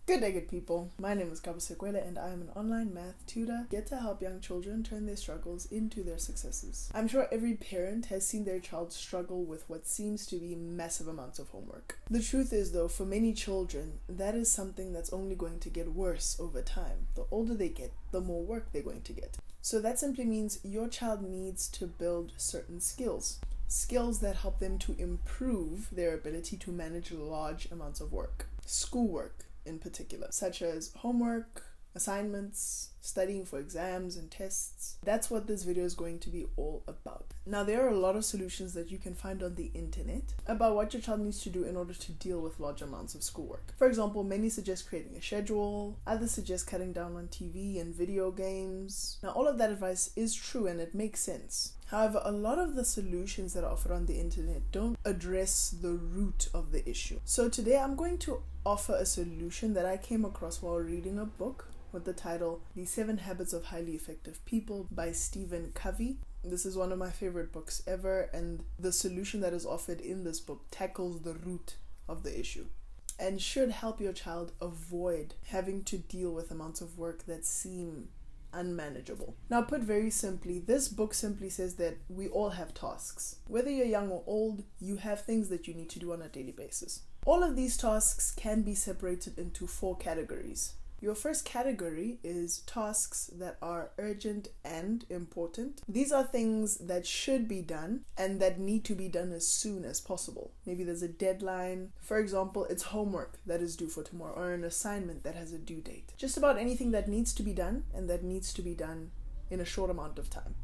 Good day, good people. My name is Kabusekwele and I am an online math tutor here to help young children turn their struggles into their successes. I'm sure every parent has seen their child struggle with what seems to be massive amounts of homework. The truth is though, for many children, that is something that's only going to get worse over time. The older they get, the more work they're going to get. So that simply means your child needs to build certain skills. Skills that help them to improve their ability to manage large amounts of work. Schoolwork in particular, such as homework, assignments, studying for exams and tests. That's what this video is going to be all about. Now, there are a lot of solutions that you can find on the internet about what your child needs to do in order to deal with large amounts of schoolwork. For example, many suggest creating a schedule, others suggest cutting down on TV and video games. Now, all of that advice is true and it makes sense. However, a lot of the solutions that are offered on the internet don't address the root of the issue. So today I'm going to offer a solution that I came across while reading a book with the title The 7 Habits of Highly Effective People by Stephen Covey. This is one of my favorite books ever, and the solution that is offered in this book tackles the root of the issue and should help your child avoid having to deal with amounts of work that seem unmanageable. Now, put very simply, this book simply says that we all have tasks. Whether you're young or old, you have things that you need to do on a daily basis. All of these tasks can be separated into 4 categories. Your first category is tasks that are urgent and important. These are things that should be done and that need to be done as soon as possible. Maybe there's a deadline. For example, it's homework that is due for tomorrow or an assignment that has a due date. Just about anything that needs to be done and that needs to be done in a short amount of time.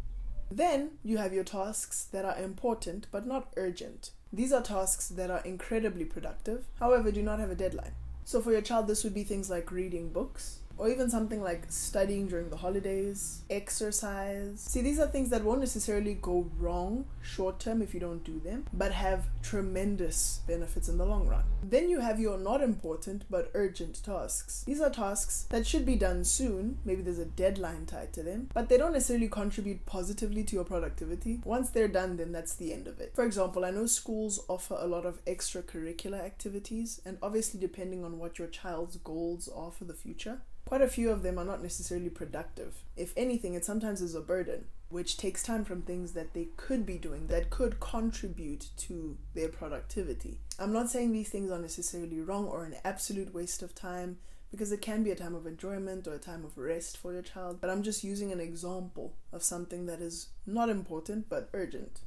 Then you have your tasks that are important but not urgent. These are tasks that are incredibly productive, however, do not have a deadline. So for your child, this would be things like reading books, or even something like studying during the holidays, exercise. See, these are things that won't necessarily go wrong short term if you don't do them, but have tremendous benefits in the long run. Then you have your not important but urgent tasks. These are tasks that should be done soon, maybe there's a deadline tied to them, but they don't necessarily contribute positively to your productivity. Once they're done, then that's the end of it. For example, I know schools offer a lot of extracurricular activities, and obviously depending on what your child's goals are for the future, quite a few of them are not necessarily productive. If anything, it sometimes is a burden, which takes time from things that they could be doing that could contribute to their productivity. I'm not saying these things are necessarily wrong or an absolute waste of time, because it can be a time of enjoyment or a time of rest for your child, but I'm just using an example of something that is not important but urgent.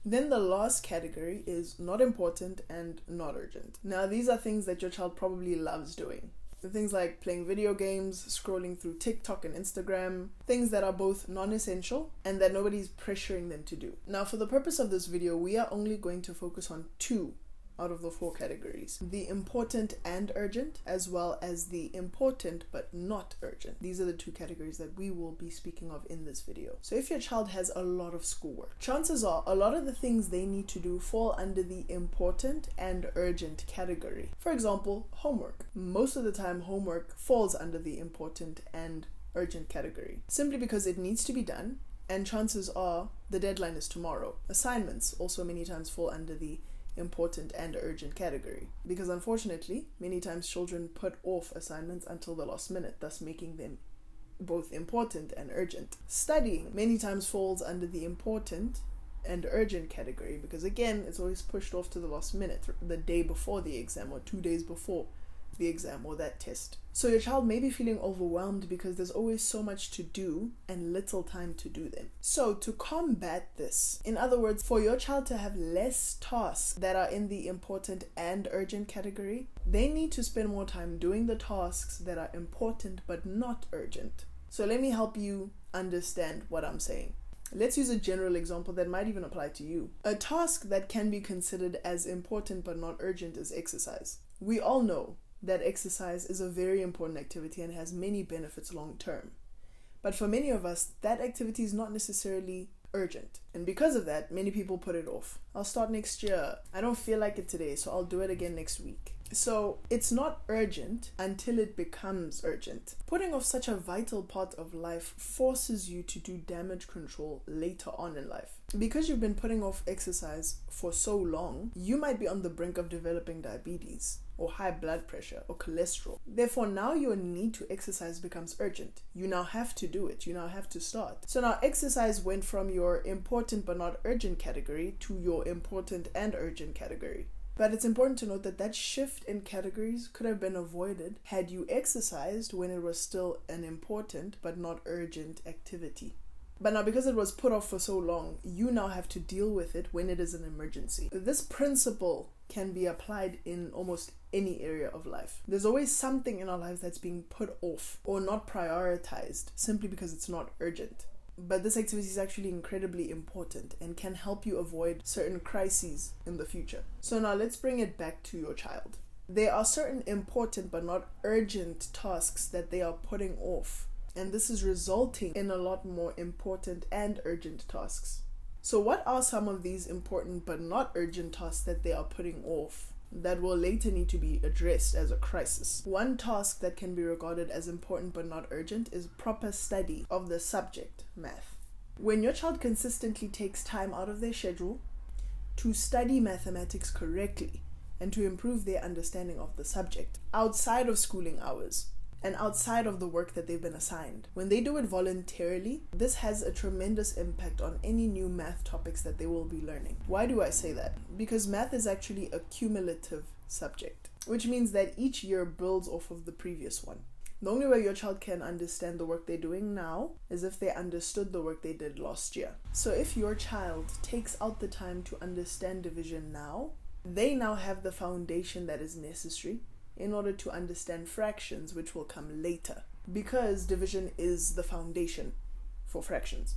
Then the last category is not important and not urgent. Now, these are things that your child probably loves doing. Things like playing video games, scrolling through TikTok and Instagram, things that are both non-essential and that nobody's pressuring them to do. Now, for the purpose of this video, we are only going to focus on 2 out of the 4 categories. The important and urgent, as well as the important but not urgent. These are the 2 categories that we will be speaking of in this video. So if your child has a lot of schoolwork, chances are a lot of the things they need to do fall under the important and urgent category. For example, homework. Most of the time, homework falls under the important and urgent category, simply because it needs to be done, and chances are the deadline is tomorrow. Assignments also many times fall under the important and urgent category, because unfortunately many times children put off assignments until the last minute, thus making them both important and urgent. Studying many times falls under the important and urgent category, because again, it's always pushed off to the last minute, the day before the exam or 2 days before the exam or that test. So your child may be feeling overwhelmed because there's always so much to do and little time to do them. So to combat this, in other words, for your child to have less tasks that are in the important and urgent category, they need to spend more time doing the tasks that are important but not urgent. So let me help you understand what I'm saying. Let's use a general example that might even apply to you. A task that can be considered as important but not urgent is exercise. We all know that exercise is a very important activity and has many benefits long term. But for many of us, that activity is not necessarily urgent. And because of that, many people put it off. I'll start next year. I don't feel like it today, so I'll do it again next week. So it's not urgent until it becomes urgent. Putting off such a vital part of life forces you to do damage control later on in life. Because you've been putting off exercise for so long, you might be on the brink of developing diabetes or high blood pressure or cholesterol. Therefore, now your need to exercise becomes urgent. You now have to do it. You now have to start. So now exercise went from your important but not urgent category to your important and urgent category. But it's important to note that that shift in categories could have been avoided had you exercised when it was still an important but not urgent activity. But now, because it was put off for so long, you now have to deal with it when it is an emergency. This principle can be applied in almost any area of life. There's always something in our lives that's being put off or not prioritized simply because it's not urgent. But this activity is actually incredibly important and can help you avoid certain crises in the future. So now let's bring it back to your child. There are certain important but not urgent tasks that they are putting off, and this is resulting in a lot more important and urgent tasks. So what are some of these important but not urgent tasks that they are putting off that will later need to be addressed as a crisis? One task that can be regarded as important but not urgent is proper study of the subject, math. When your child consistently takes time out of their schedule to study mathematics correctly and to improve their understanding of the subject outside of schooling hours and outside of the work that they've been assigned, when they do it voluntarily, this has a tremendous impact on any new math topics that they will be learning. Why do I say that? Because math is actually a cumulative subject, which means that each year builds off of the previous one. The only way your child can understand the work they're doing now is if they understood the work they did last year. So if your child takes out the time to understand division now, they now have the foundation that is necessary in order to understand fractions, which will come later, because division is the foundation for fractions.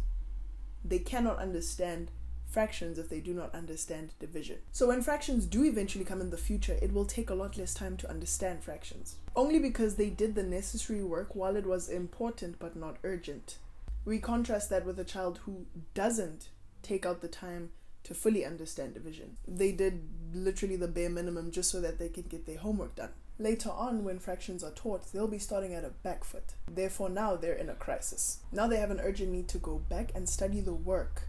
They cannot understand fractions if they do not understand division. So when fractions do eventually come in the future, it will take a lot less time to understand fractions, only because they did the necessary work while it was important but not urgent. We contrast that with a child who doesn't take out the time to fully understand division. They did literally the bare minimum just so that they can get their homework done. Later on, when fractions are taught, they'll be starting at a back foot. Therefore, now they're in a crisis. Now they have an urgent need to go back and study the work,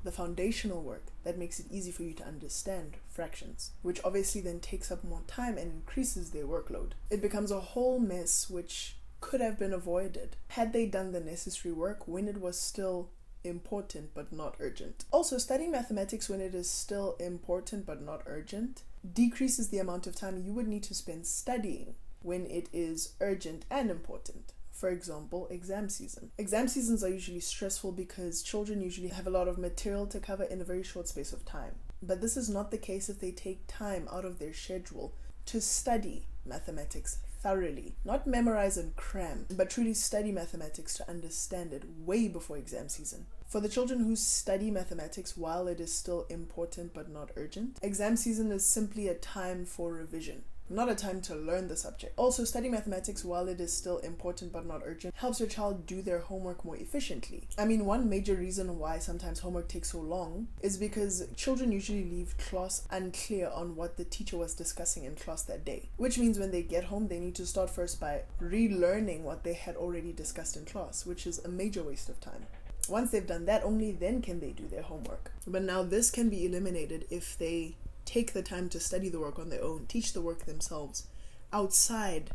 the foundational work that makes it easy for you to understand fractions, which obviously then takes up more time and increases their workload. It becomes a whole mess which could have been avoided had they done the necessary work when it was still important but not urgent. Also, studying mathematics when it is still important but not urgent decreases the amount of time you would need to spend studying when it is urgent and important. For example, exam season. Exam seasons are usually stressful because children usually have a lot of material to cover in a very short space of time. But this is not the case if they take time out of their schedule to study mathematics thoroughly. Not memorize and cram, but truly study mathematics to understand it way before exam season. For the children who study mathematics while it is still important but not urgent, exam season is simply a time for revision, not a time to learn the subject. Also, studying mathematics while it is still important but not urgent helps your child do their homework more efficiently. I mean, one major reason why sometimes homework takes so long is because children usually leave class unclear on what the teacher was discussing in class that day, which means when they get home, they need to start first by relearning what they had already discussed in class, which is a major waste of time. Once they've done that, only then can they do their homework. But now this can be eliminated if they take the time to study the work on their own, teach the work themselves outside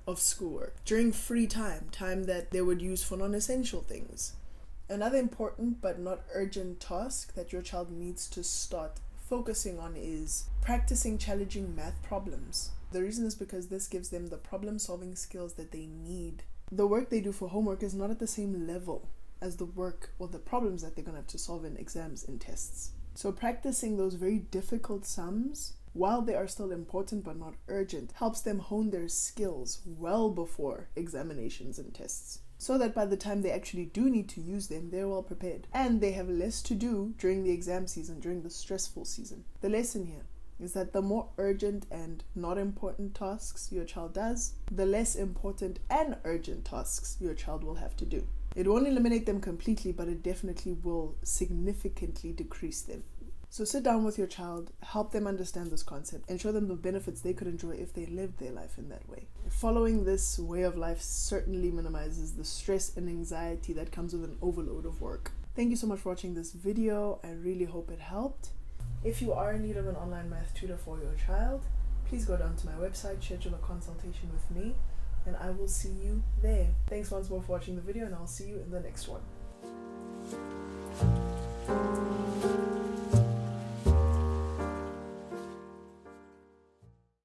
of schoolwork, during free time that they would use for non-essential things. Another important but not urgent task that your child needs to start focusing on is practicing challenging math problems. The reason is because this gives them the problem-solving skills that they need. The work they do for homework is not at the same level as the work or the problems that they're going to have to solve in exams and tests. So practicing those very difficult sums while they are still important but not urgent helps them hone their skills well before examinations and tests, so that by the time they actually do need to use them, they're well prepared and they have less to do during the exam season, during the stressful season. The lesson here is that the more urgent and not important tasks your child does, the less important and urgent tasks your child will have to do. It won't eliminate them completely, but it definitely will significantly decrease them. So sit down with your child, help them understand this concept, and show them the benefits they could enjoy if they lived their life in that way. Following this way of life certainly minimizes the stress and anxiety that comes with an overload of work. Thank you so much for watching this video. I really hope it helped. If you are in need of an online math tutor for your child, please go down to my website, schedule a consultation with me, and I will see you there. Thanks once more for watching the video, and I'll see you in the next one.